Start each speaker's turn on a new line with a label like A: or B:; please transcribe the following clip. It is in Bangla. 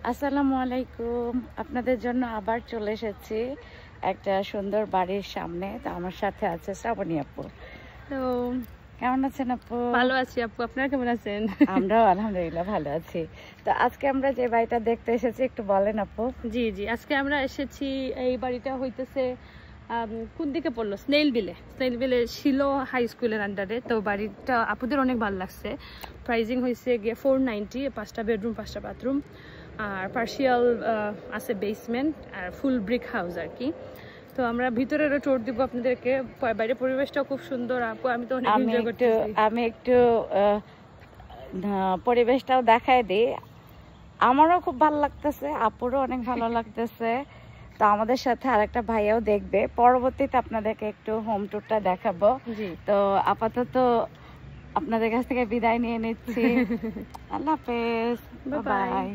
A: আসসালামু আলাইকুম। আপনাদের জন্য আবার চলে এসেছি একটা সুন্দর বাড়ির সামনে। তো আমার সাথে আছে শ্রাবণী আপু।
B: তো
A: কেমন আছেন আপু?
B: ভালো আছি আপু, আপনারা কেমন আছেন?
A: আমরাও আলহামদুলিল্লাহ ভালো আছি। তো আজকে আমরা যে বাড়িটা দেখতে এসেছি একটু বলেন আপু।
B: জি জি, আজকে আমরা এসেছি, এই বাড়িটা হইতেছে কোন দিকে পড়লো, স্নেইল বিলে শিলো হাই স্কুলের আন্ডারে। তো বাড়িটা আপুদের অনেক ভালো লাগছে। প্রাইজিং হয়েছে গিয়ে 490, 5টা বেডরুম 5টা বাথরুম, আর পার্শিয়াল আছে বেসমেন্ট, আর ফুল ব্রিক হাউস আর কি। তো আমরা ভিতরেরও ট্যুর দিব আপনাদেরকে। বাইরের পরিবেশটাও খুব সুন্দর আপু, আমি তো অনেক এনজয় করতেছি।
A: আমি একটু পরিবেশটাও দেখায় দিই। আমারও খুব ভালো লাগতেছে, আপুরও অনেক ভালো লাগতেছে। তো আমাদের সাথে আরেকটা ভাইয়াও দেখবে, পরবর্তীতে আপনাদেরকে একটু হোম ট্যুরটা দেখাবো।
B: জি,
A: তো আপাতত আপনাদের কাছ থেকে বিদায় নিয়ে নিচ্ছি। আল্লাহ হাফেজ,
B: বাই বাই।
A: বাই।